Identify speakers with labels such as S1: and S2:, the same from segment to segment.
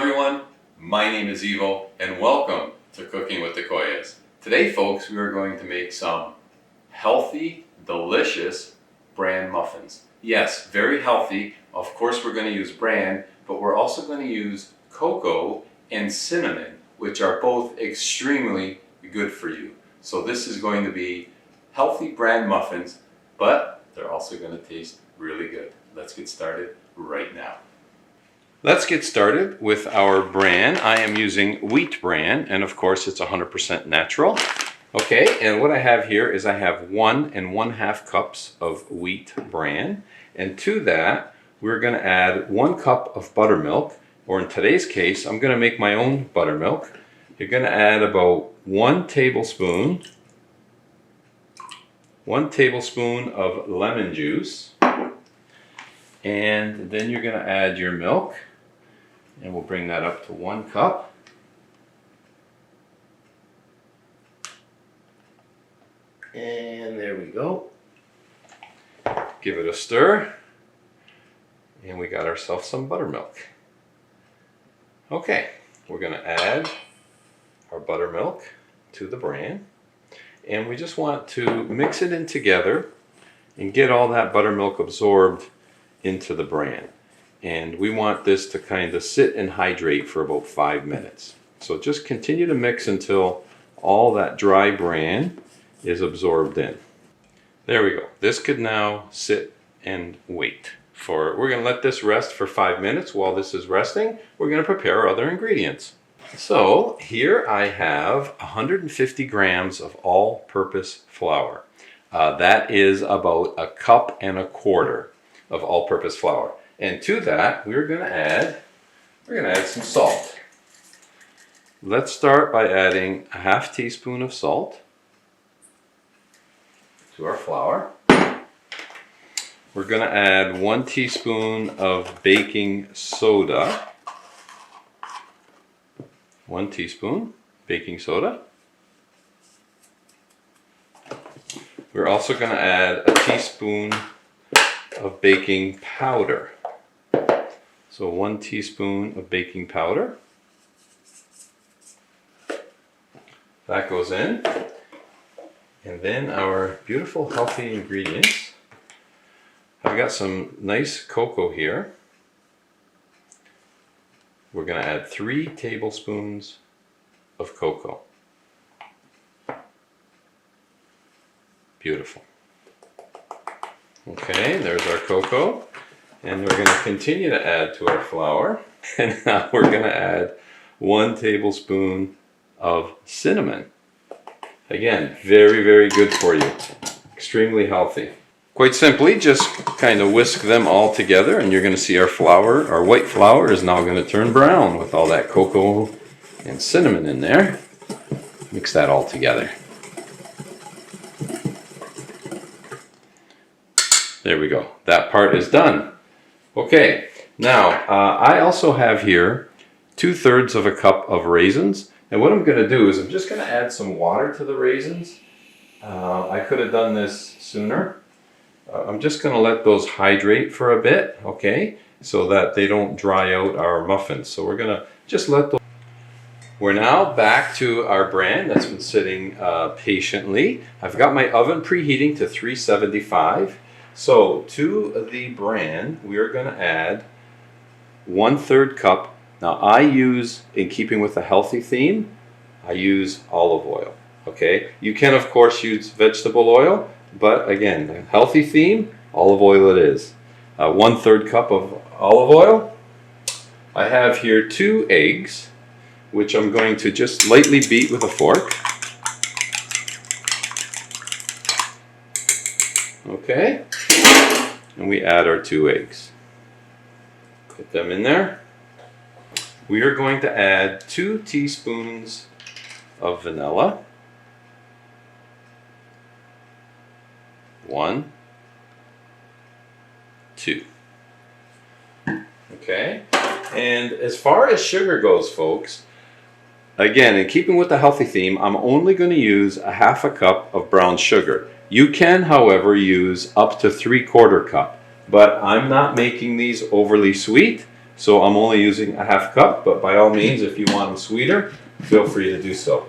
S1: everyone, my name is Ivo and welcome to Cooking with the Koyas. Today folks, we are going to make some healthy, delicious bran muffins. Yes, very healthy. Of course we're going to use bran, but we're also going to use cocoa and cinnamon, which are both extremely good for you. So this is going to be healthy bran muffins, but they're also going to taste really good. Let's get started right now. Let's get started with our bran. I am using wheat bran, and of course it's 100% natural. Okay, and what I have here is I have 1 1/2 cups of wheat bran, and to that we're going to add 1 cup of buttermilk, or in today's case I'm going to make my own buttermilk. You're going to add about 1 tablespoon of lemon juice, and then you're going to add your milk. And we'll bring that up to 1 cup. And there we go. Give it a stir. And we got ourselves some buttermilk. Okay, we're going to add our buttermilk to the bran. And we just want to mix it in together and get all that buttermilk absorbed into the bran. And we want this to kind of sit and hydrate for about 5 minutes. So just continue to mix until all that dry bran is absorbed in. There we go. This could now sit and wait. We're going to let this rest for 5 minutes. While this is resting, we're going to prepare our other ingredients. So here I have 150 grams of all-purpose flour. That is about 1.25 cups of all-purpose flour. And to that, we're going to add some salt. Let's start by adding 1/2 teaspoon of salt to our flour. We're going to add 1 teaspoon of baking soda. 1 teaspoon baking soda. We're also going to add 1 teaspoon of baking powder. So 1 teaspoon of baking powder. That goes in. And then our beautiful healthy ingredients. I've got some nice cocoa here. We're going to add 3 tablespoons of cocoa. Beautiful. Okay, there's our cocoa. And we're going to continue to add to our flour. And now we're going to add 1 tablespoon of cinnamon. Again, very, very good for you. Extremely healthy. Quite simply, just kind of whisk them all together and you're going to see our flour, our white flour is now going to turn brown with all that cocoa and cinnamon in there. Mix that all together. There we go. That part is done. Okay, now I also have here 2/3 cup of raisins, and what I'm going to do is I'm just going to add some water to the raisins. I could have done this sooner. I'm just going to let those hydrate for a bit, okay, so that they don't dry out our muffins. So we're going to just let those. We're now back to our bran that's been sitting patiently. I've got my oven preheating to 375. So to the bran, we are going to add 1/3 cup. Now I use, in keeping with a healthy theme, I use olive oil. Okay, you can of course use vegetable oil, but again, the healthy theme, olive oil it is. 1/3 cup of olive oil. I have here 2 eggs, which I'm going to just lightly beat with a fork. Okay. And we add our 2 eggs. Put them in there. We are going to add 2 teaspoons of vanilla. 1, 2. Okay. And as far as sugar goes, folks, again, in keeping with the healthy theme, I'm only going to use 1/2 cup of brown sugar. You can, however, use up to 3/4 cup, but I'm not making these overly sweet. So I'm only using a half cup, but by all means, if you want them sweeter, feel free to do so.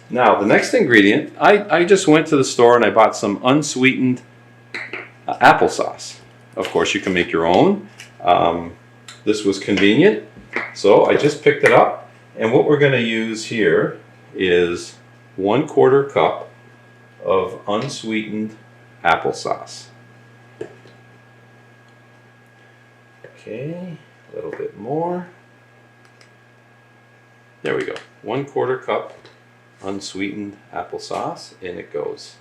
S1: Now, the next ingredient, I just went to the store and I bought some unsweetened applesauce. Of course, you can make your own. This was convenient, so I just picked it up. And what we're going to use here is 1/4 cup of unsweetened applesauce. Okay, a little bit more. There we go. 1/4 cup unsweetened applesauce, in it goes.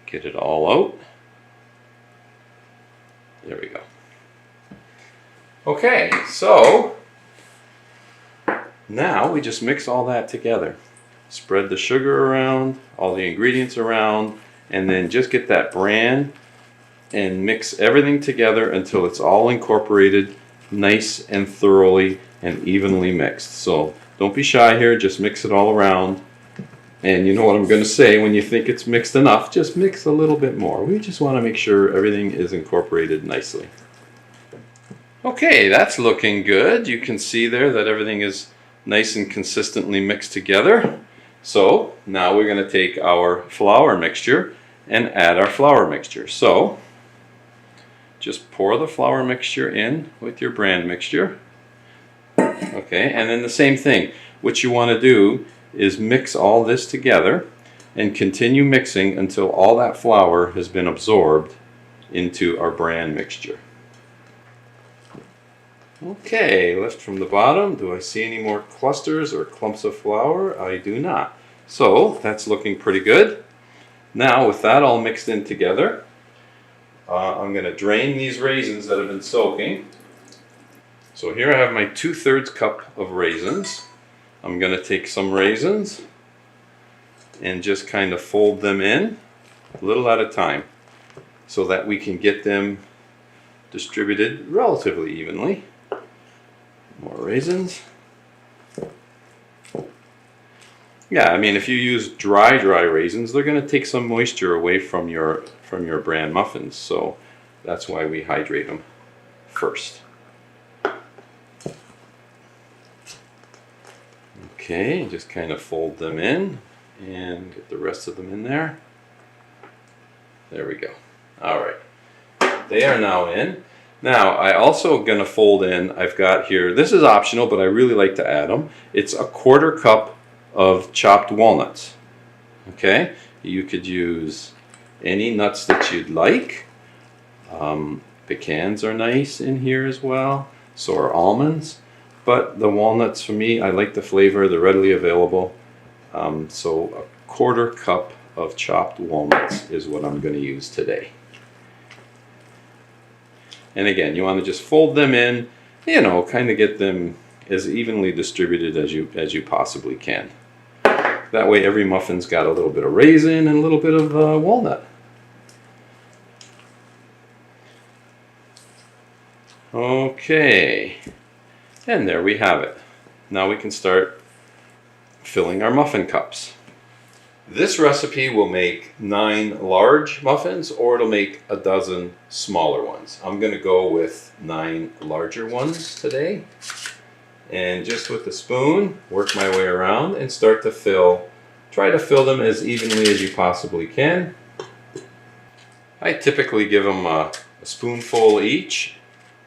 S1: Get it all out. There we go. Okay, so now we just mix all that together. Spread the sugar around, all the ingredients around, and then just get that bran and mix everything together until it's all incorporated nice and thoroughly and evenly mixed. So don't be shy here, just mix it all around. And you know what I'm going to say, when you think it's mixed enough, just mix a little bit more. We just want to make sure everything is incorporated nicely. Okay, that's looking good. You can see there that everything is nice and consistently mixed together. So now we're going to take our flour mixture and add our flour mixture. So just pour the flour mixture in with your bran mixture. Okay, and then the same thing. What you want to do is mix all this together and continue mixing until all that flour has been absorbed into our bran mixture. Okay, lift from the bottom. Do I see any more clusters or clumps of flour? I do not. So that's looking pretty good. Now with that all mixed in together, I'm going to drain these raisins that have been soaking. So here I have my 2/3 cup of raisins. I'm going to take some raisins and just kind of fold them in a little at a time so that we can get them distributed relatively evenly. More raisins. Yeah, I mean, if you use dry raisins, they're going to take some moisture away from your bran muffins, so that's why we hydrate them first. Okay, just kind of fold them in and get the rest of them in there. There we go. All right, they are now in. Now, I also going to fold in, I've got here, this is optional, but I really like to add them. It's 1/4 cup of chopped walnuts. Okay, you could use any nuts that you'd like. Pecans are nice in here as well, so are almonds. But the walnuts, for me, I like the flavor, they're readily available. So 1/4 cup of chopped walnuts is what I'm going to use today. And again, you want to just fold them in, you know, kind of get them as evenly distributed as you possibly can. That way every muffin's got a little bit of raisin and a little bit of walnut. Okay, and there we have it. Now we can start filling our muffin cups. This recipe will make 9 large muffins, or it'll make a dozen smaller ones. I'm going to go with 9 larger ones today. And just with the spoon, work my way around and start to fill. Try to fill them as evenly as you possibly can. I typically give them a spoonful each.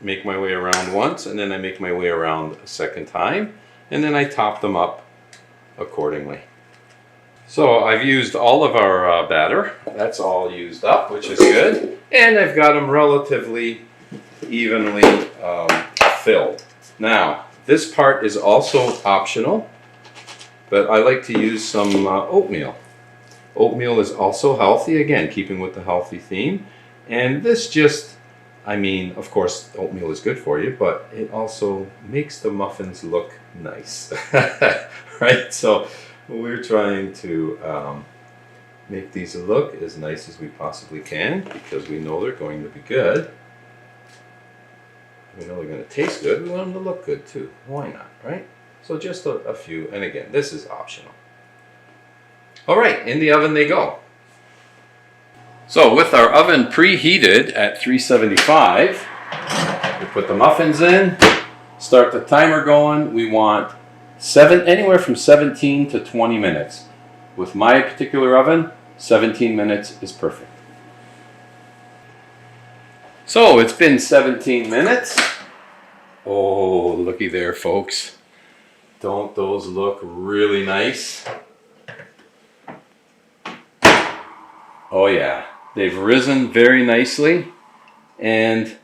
S1: Make my way around once, and then I make my way around a second time. And then I top them up accordingly. So I've used all of our batter. That's all used up, which is good. And I've got them relatively evenly filled. Now, this part is also optional, but I like to use some oatmeal. Oatmeal is also healthy, again, keeping with the healthy theme. And this just, I mean, of course, oatmeal is good for you, but it also makes the muffins look nice, right? So we're trying to make these look as nice as we possibly can because we know they're going to be good. We know they're going to taste good. We want them to look good too. Why not, right? So just a few, and again, this is optional. All right, in the oven they go. So with our oven preheated at 375, Put the muffins in, start the timer going. We want anywhere from 17 to 20 minutes. With my particular oven, 17 minutes is perfect. So it's been 17 minutes. Oh, looky there, folks. Don't those look really nice? Oh yeah, they've risen very nicely. And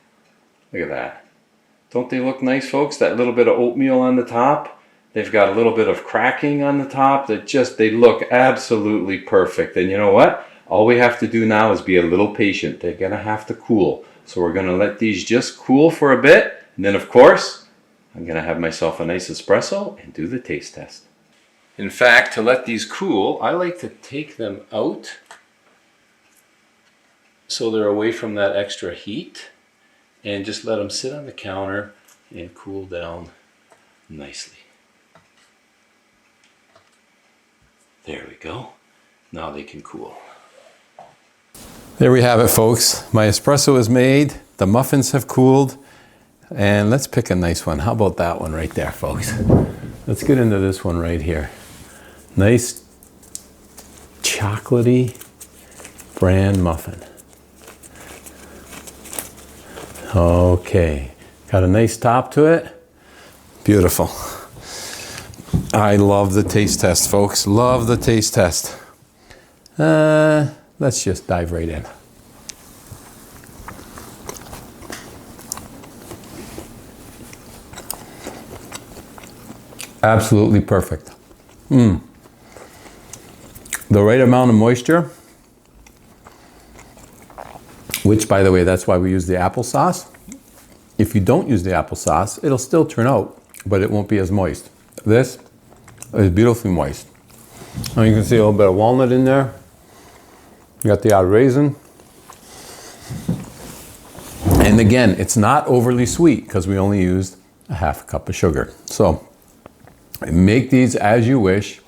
S1: look at that. Don't they look nice, folks? That little bit of oatmeal on the top. They've got a little bit of cracking on the top. They look absolutely perfect. And you know what? All we have to do now is be a little patient. They're gonna have to cool. So we're gonna let these just cool for a bit. And then of course, I'm gonna have myself a nice espresso and do the taste test. In fact, to let these cool, I like to take them out so they're away from that extra heat, and just let them sit on the counter and cool down nicely. There we go. Now they can cool. There we have it, folks. My espresso is made, the muffins have cooled, and let's pick a nice one. How about that one right there, folks? Let's get into this one right here. Nice chocolatey bran muffin. Okay, got a nice top to it. Beautiful. I love the taste test, folks. Love the taste test. Let's just dive right in. Absolutely perfect. The right amount of moisture, which, by the way, that's why we use the applesauce. If you don't use the applesauce, it'll still turn out, but it won't be as moist. This is beautifully moist. And you can see a little bit of walnut in there. You got the odd raisin. And again, it's not overly sweet because we only used a half a cup of sugar. So make these as you wish.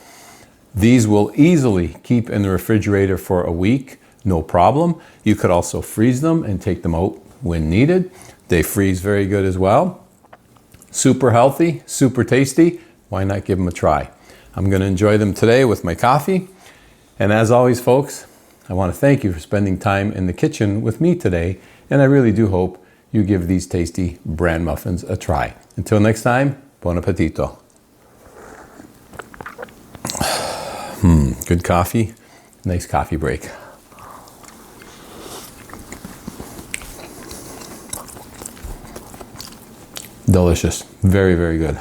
S1: These will easily keep in the refrigerator for a week. No problem. You could also freeze them and take them out when needed. They freeze very good as well. Super healthy, super tasty. Why not give them a try? I'm going to enjoy them today with my coffee. And as always, folks, I want to thank you for spending time in the kitchen with me today. And I really do hope you give these tasty bran muffins a try. Until next time, buon appetito. Good coffee. Nice coffee break. Delicious. Very, very good.